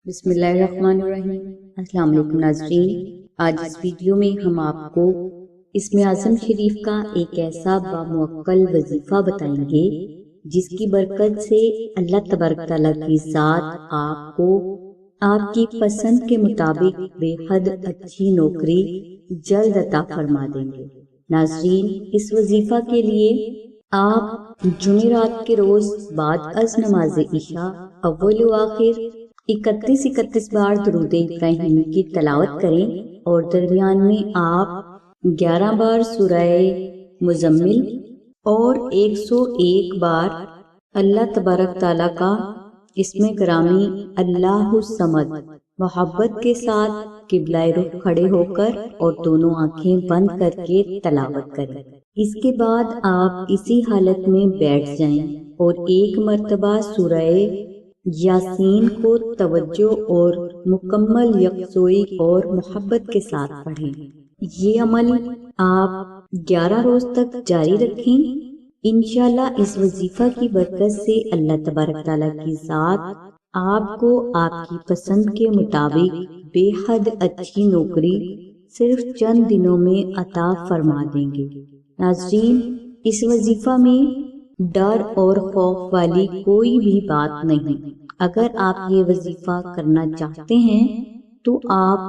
بسم اللہ الرحمن الرحیم۔ السلام علیکم ناظرین، آج اس ویڈیو میں ہم آپ کو اسم اعظم شریف کا ایک ایسا باموکل وظیفہ بتائیں گے جس کی برکت سے اللہ تبارک تعالیٰ کی ذات آپ کو آپ کی پسند کے مطابق بے حد اچھی نوکری جلد عطا فرما دیں گے۔ ناظرین، اس وظیفہ کے لیے آپ جمعرات کے روز بعد از نماز عشاء اول و آخر 31 بار درود ابراہیم کی تلاوت کریں اور درمیان میں آپ 11 بار سورہ مزمل اور 101 بار اللہ تبارک تعالیٰ کا اسم گرامی اللہ الصمد محبت کے ساتھ قبلہ رخ کھڑے ہو کر اور دونوں آنکھیں بند کر کے تلاوت کریں۔ اس کے بعد آپ اسی حالت میں بیٹھ جائیں اور ایک مرتبہ سورہ یاسین کو توجہ اور مکمل یکسوئی اور محبت کے ساتھ پڑھیں۔ یہ عمل آپ 11 روز تک جاری رکھیں۔ انشاءاللہ اس وظیفہ کی برکت سے اللہ تبارک تعالیٰ کی ذات آپ کو آپ کی پسند کے مطابق بے حد اچھی نوکری صرف چند دنوں میں عطا فرما دیں گے۔ ناظرین، اس وظیفہ میں ڈر اور خوف والی کوئی بھی بات نہیں۔ اگر آپ یہ وظیفہ کرنا چاہتے ہیں تو آپ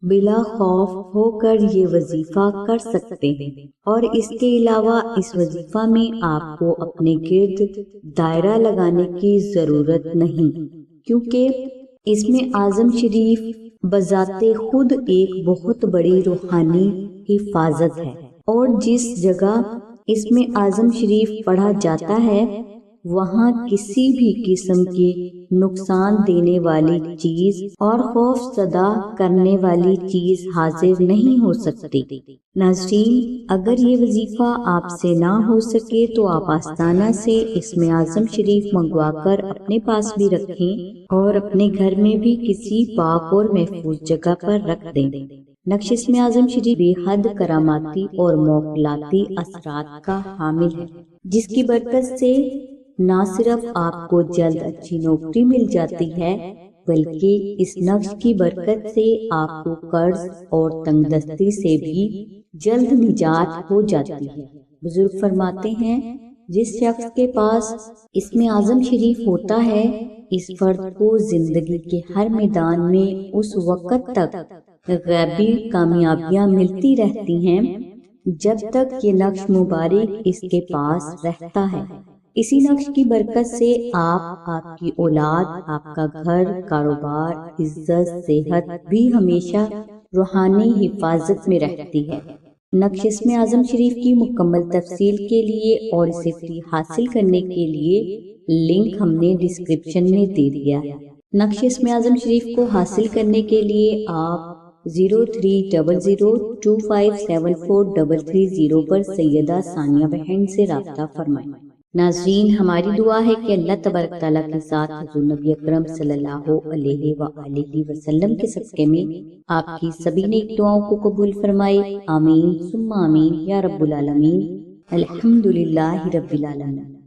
بلا خوف ہو کر یہ وظیفہ کر سکتے ہیں، اور اس کے علاوہ اس وظیفہ میں آپ کو اپنے گرد دائرہ لگانے کی ضرورت نہیں، کیونکہ اسم اعظم شریف بذات خود ایک بہت بڑی روحانی حفاظت ہے، اور جس جگہ اسم اعظم شریف پڑھا جاتا ہے وہاں کسی بھی قسم کی نقصان دینے والی چیز اور خوف زدہ کرنے والی چیز حاضر نہیں ہو سکتی۔ ناظرین، اگر یہ وظیفہ آپ سے نہ ہو سکے تو آپ آستانہ سے اسم اعظم شریف منگوا کر اپنے پاس بھی رکھیں اور اپنے گھر میں بھی کسی پاک اور محفوظ جگہ پر رکھ دیں۔ نقش اسم اعظم شریف بے حد کراماتی اور موکلاتی اثرات کا حامل ہے، جس کی برکت سے نہ صرف آپ کو جلد اچھی نوکری مل جاتی ہے بلکہ اس نقش کی برکت سے آپ کو قرض اور تنگ دستی سے بھی جلد نجات ہو جاتی ہے۔ بزرگ فرماتے ہیں، جس شخص کے پاس اسم اعظم شریف ہوتا ہے اس فرد کو زندگی کے ہر میدان میں اس وقت تک غیبی کامیابیاں ملتی رہتی ہیں جب تک یہ نقش مبارک اس کے پاس رہتا ہے۔ اسی نقش کی برکت سے آپ کی اولاد، آپ کا گھر، کاروبار، عزت، صحت بھی ہمیشہ روحانی حفاظت میں رہتی ہے۔ نقش اسم اعظم شریف کی مکمل تفصیل کے لیے اور اسے فری حاصل کرنے کے لیے لنک ہم نے ڈسکرپشن میں دے دیا ہے۔ نقش اسم اعظم شریف کو حاصل کرنے کے لیے آپ 0300257433 پر سیدہ ثانیہ بہن سے رابطہ فرمائیں۔ ناظرین، ہماری دعا ہے کہ اللہ تبارک تعالیٰ کے ساتھ حضور نبی اکرم صلی اللہ علیہ وآلہ وسلم کے صدقے میں آپ کی سبھی نیک دعاؤں کو قبول فرمائے۔ آمین ثم آمین یا رب العالمین۔ الحمدللہ رب العالمین۔